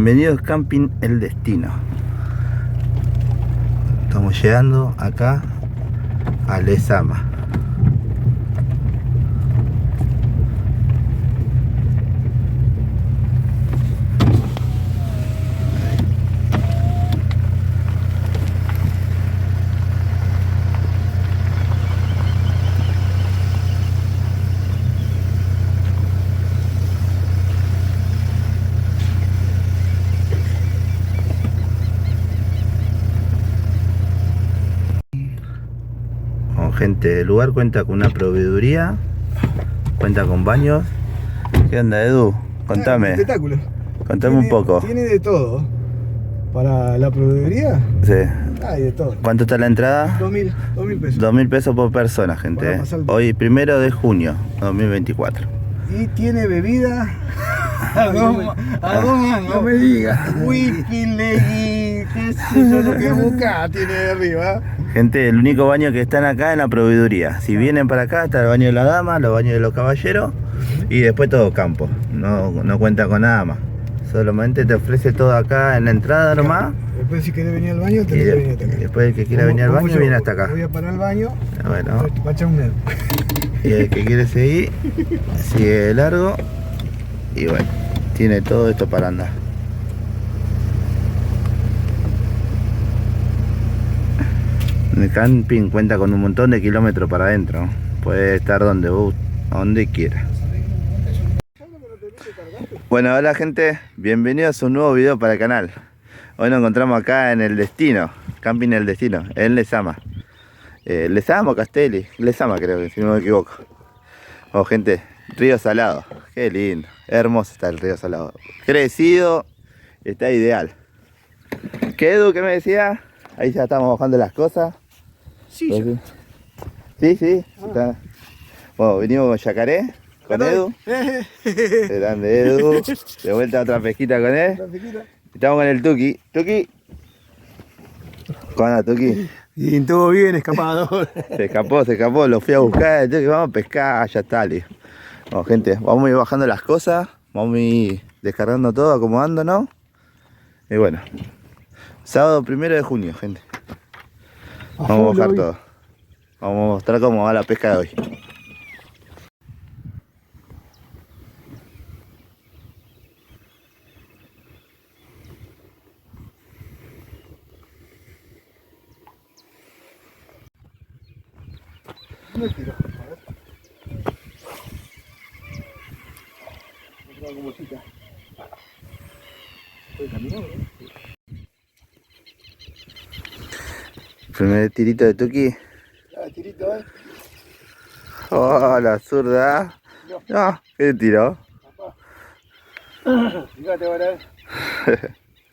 Bienvenidos Camping El Destino. Estamos llegando acá a Lezama. Gente, el lugar cuenta con una proveeduría, cuenta con baños. ¿Qué onda, Edu? Contame. Espectáculo. Contame un poco. Tiene de todo. Para la proveeduría, Sí. hay de todo. ¿Cuánto está la entrada? 2.000 pesos. 2.000 pesos por persona, gente. Hoy 1 de junio 2024. Y tiene bebida a dos mangos. No me digas. Whisky, leggy, qué sé yo lo que busca tiene de arriba. Gente, el único baño que están acá en la proveeduría. Si vienen para acá, está el baño de la dama, los baños de los caballeros y después todo campo. No cuenta con nada más. Solamente te ofrece todo acá en la entrada nomás. Después si querés venir al baño, tenés que venir hasta acá. Después el que quiera venir al baño, viene hasta acá. Voy a parar al baño. Bueno. Va a echar un dedo. Y el que quiere seguir, sigue largo. Y bueno, tiene todo esto para andar. El camping cuenta con un montón de kilómetros para adentro. Puede estar donde quiera. Bueno, hola gente, bienvenidos a un nuevo video para el canal. Hoy nos encontramos acá en El Destino, Camping El Destino, en Lezama. Lezama o Castelli, Lezama creo que, si no me equivoco. Oh gente, río salado, qué lindo, hermoso está el río salado. Crecido, está ideal. ¿Qué Edu, qué me decía? Ahí ya estamos bajando las cosas. Sí, Sí. Está. Bueno, venimos con Yacaré, con Edu. Grande Edu. De vuelta otra pesquita con él. Estamos con el Tuki. Tuki. ¿Cómo anda, Tuki? Y todo bien, escapado. Se escapó, lo fui a buscar. Tuki, vamos a pescar, ya está. Bueno, gente, vamos a ir bajando las cosas. Vamos a ir descargando todo, acomodándonos. Y bueno, sábado 1 de junio, gente. Vamos a bajar todo. Vamos a mostrar cómo va la pesca de hoy. No tiro, a ver. Otra gomosita. Estoy caminando, ¿no? Primer tirito de Tuki. Tirito, Oh, la zurda. No, ¿qué tiró? Fíjate ahora,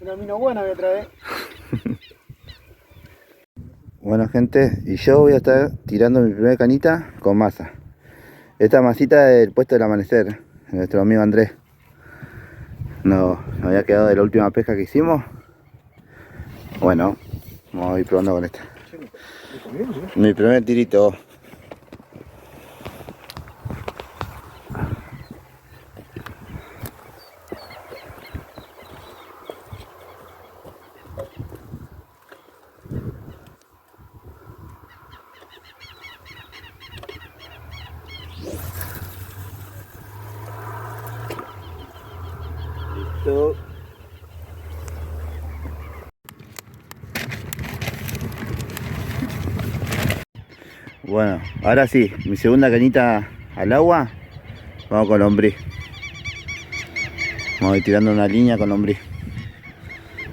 una mina buena voy a traer. Bueno gente, y yo voy a estar tirando mi primera canita con masa. Esta masita del puesto del amanecer, de nuestro amigo Andrés. Nos había quedado de la última pesca que hicimos. Bueno, vamos a ir probando con esta. Mi primer tirito. Listo. Bueno, ahora sí, mi segunda cañita al agua. Vamos con lombriz. Vamos a ir tirando una línea con lombriz.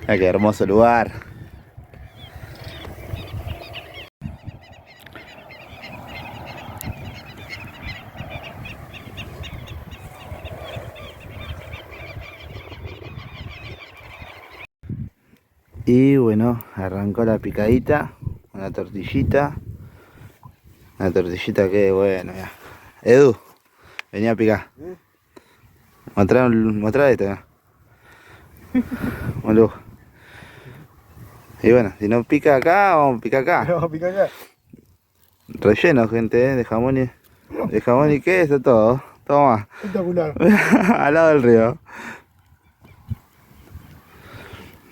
Mira qué hermoso lugar. Y bueno, arrancó la picadita, una tortillita. Una tortillita que bueno, ya. Edu, venía a picar. Mostrar esto, ya. Boludo. Y bueno, si no pica acá, vamos a picar acá. Vamos a picar acá. Relleno, gente, de jamón y queso, todo. Toma. Espectacular. Al lado del río.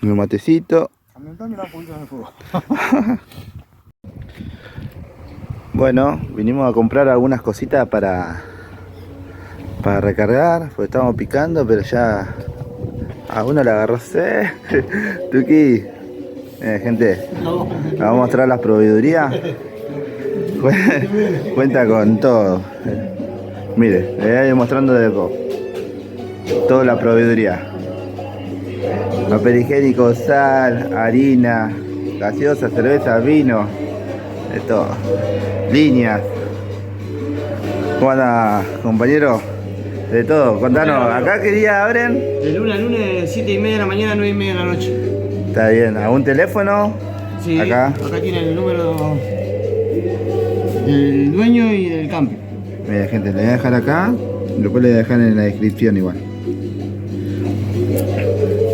Un matecito. Aumentame un poquito en el fuego. Bueno, vinimos a comprar algunas cositas para recargar, porque estábamos picando, pero ya a uno le agarró sed. Tuki, gente, vamos a mostrar la proveeduría. Cuenta con todo. Mire, le voy a ir mostrando de poco. Toda la proveeduría. Papel higiénico, sal, harina, gaseosa, cerveza, vino, de todo. Líneas. ¿Cómo anda, compañero? De todo, contanos. Acá qué día abren. De lunes a lunes, 7:30 de la mañana, 9:30 de la noche. Está bien. ¿Algún teléfono? Sí, Acá tiene el número del dueño y del camping. mira, gente, le voy a dejar acá. Después le voy a dejar en la descripción igual.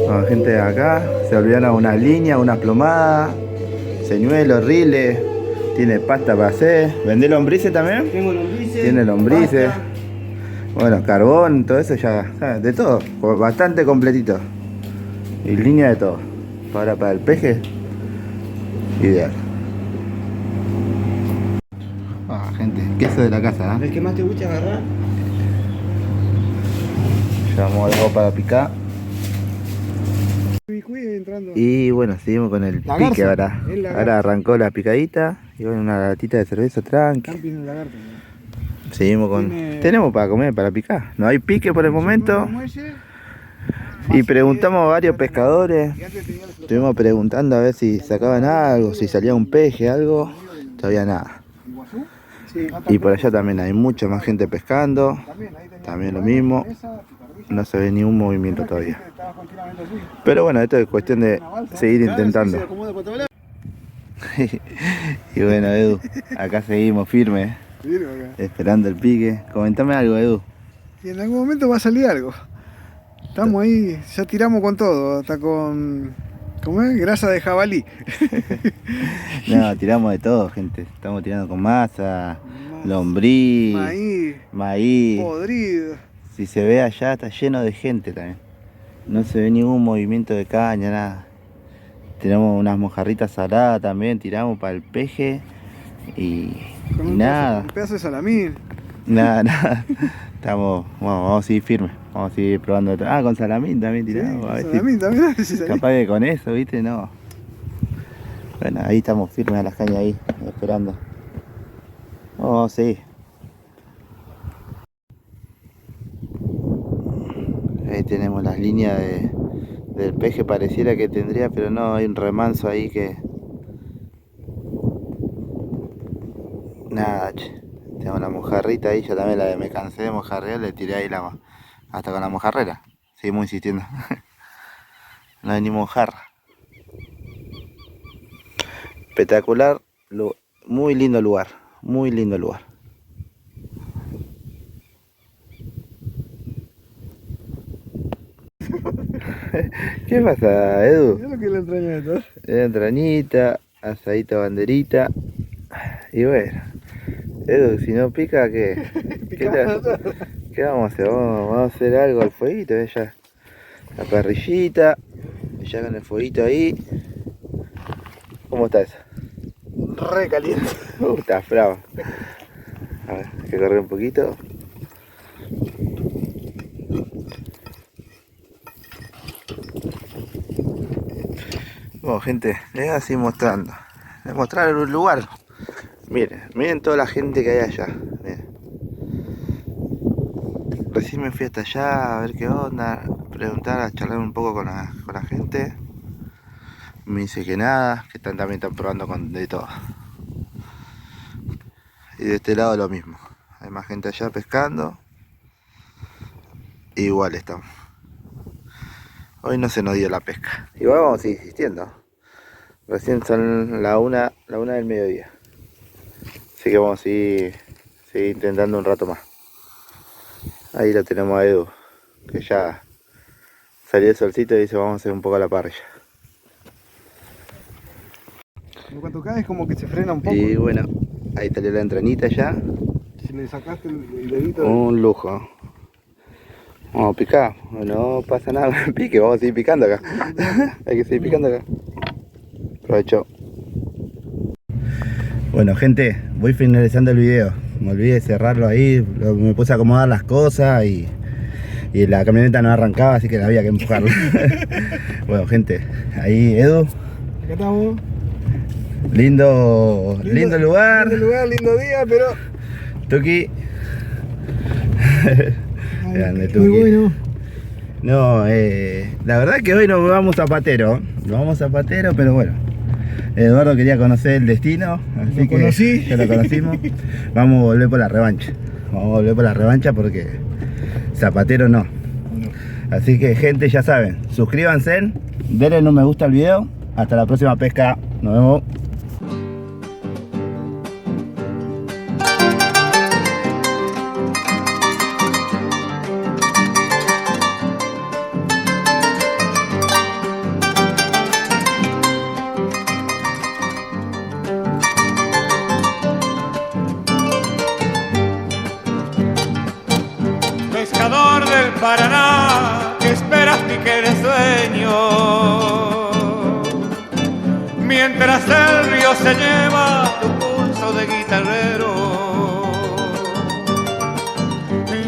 Bueno, gente, acá se olvidaron unas líneas, unas plomadas, señuelos, riles. Tiene pasta para hacer. ¿Vendés lombrices también? Tengo lombrices. Tiene lombrices. Pasta. Bueno, carbón, todo eso ya, ¿sabes? De todo, bastante completito. Y línea de todo. Ahora para el peje, ideal. Ah, gente, queso de la casa, ¿eh? El que más te guste agarrar. Llevamos algo para picar. Entrando. Y bueno, seguimos con el La pique garza, ahora. es la Ahora garza. arrancó la picadita. Y bueno, una latita de cerveza tranqui. Camping del lagarto. Seguimos con... Tiene- Tenemos para comer, para picar. No hay pique por el momento. Muelle, Y preguntamos a varios pescadores. y antes tenía el flotador. Estuvimos preguntando a ver si sacaban algo, si salía un peje, algo. Todavía nada. Iguazú. Sí, Y por allá también hay mucha más gente pescando. también, ahí tenía También lo el baño, mismo. mesa, picardilla. No se ve ningún movimiento Era que todavía. estaba continuamente así. Pero bueno, esto es cuestión de Una balsa. seguir Claro, sí, se intentando. acomoda para todos lados. Y bueno, Edu, acá seguimos firmes, Sirve acá. esperando el pique. Comentame algo, Edu. Y en algún momento va a salir algo. Estamos ahí, ya tiramos con todo, hasta con... ¿Cómo es? Grasa de jabalí. No, tiramos de todo, gente. Estamos tirando con masa, lombriz, Maíz, maíz. podrido. Si se ve allá, está lleno de gente también. No se ve ningún movimiento de caña, nada. Tenemos unas mojarritas saladas también, tiramos para el peje. Y Con y un nada, pedazo de salamín. nada. Estamos, bueno, vamos a seguir firmes. Vamos a seguir probando. Ah, con salamín también tiramos. A ver si- Salamín también. A ver si sale. capaz que con eso, viste, no. Bueno, ahí estamos firmes a las cañas ahí, esperando. Vamos a seguir. Ahí tenemos las líneas del peje, pareciera que tendría, pero no, hay un remanso ahí que... Nada, che. Tengo una mojarrita ahí, yo también me cansé de mojarrear, le tiré ahí hasta con la mojarrera. Seguimos insistiendo. No hay ni mojarra. Espectacular, muy lindo lugar, muy lindo lugar. ¿Qué pasa, Edu? Mirá lo que es la entraña de todo. Entrañita, asadita, banderita. Y bueno, Edu, si no pica, ¿qué? ¿Qué vamos a hacer? Vamos a hacer algo al fueguito, ya. La parrillita, ya con el fueguito ahí. ¿Cómo está eso? Re caliente. Está bravo. A ver, hay que correr un poquito. Bueno, gente, les voy a seguir mostrando. Les voy a mostrar el lugar. Miren, miren toda la gente que hay allá. Miren. Recién me fui hasta allá a ver qué onda, preguntar, a charlar un poco con la gente. Me dice que nada, que también están probando con de todo. Y de este lado lo mismo. Hay más gente allá pescando. Igual estamos. Hoy no se nos dio la pesca. Igual vamos a seguir insistiendo. Recién son la una del mediodía. Así que vamos a seguir intentando un rato más. Ahí lo tenemos a Edu, que ya salió el solcito y dice vamos a hacer un poco a la parrilla. Cuando cae es como que se frena un poco. Y bueno, ahí salió la entranita ya. Si le sacaste el dedito. Un lujo. Vamos a picar, no pasa nada con el pique, vamos a seguir picando acá. Hay que seguir picando acá. Aprovecho. Bueno gente, voy finalizando el video. Me olvidé de cerrarlo ahí, me puse a acomodar las cosas y la camioneta no arrancaba, así que la había que empujarla. Bueno gente, ahí Edu. Acá estamos. Lindo lugar. Lindo lugar, lindo día, pero... Tuki. Grande, muy Tuki. bueno. No, la verdad que hoy nos vamos a Patero. Nos vamos a Patero, pero bueno. Eduardo quería conocer el destino, así que conocí. ya lo conocimos. Vamos a volver por la revancha. Vamos a volver por la revancha porque Zapatero no. Así que gente, ya saben, suscríbanse, denle un me gusta al video. Hasta la próxima pesca. Nos vemos. Pescador del Paraná, que esperas pique de sueño, mientras el río se lleva tu pulso de guitarrero.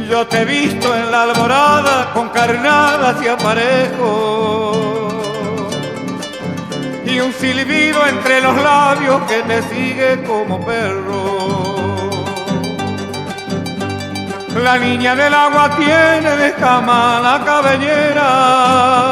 Yo te he visto en la alborada con carnadas y aparejos y un silbido entre los labios que te sigue como perro. La niña del agua tiene de cama la cabellera.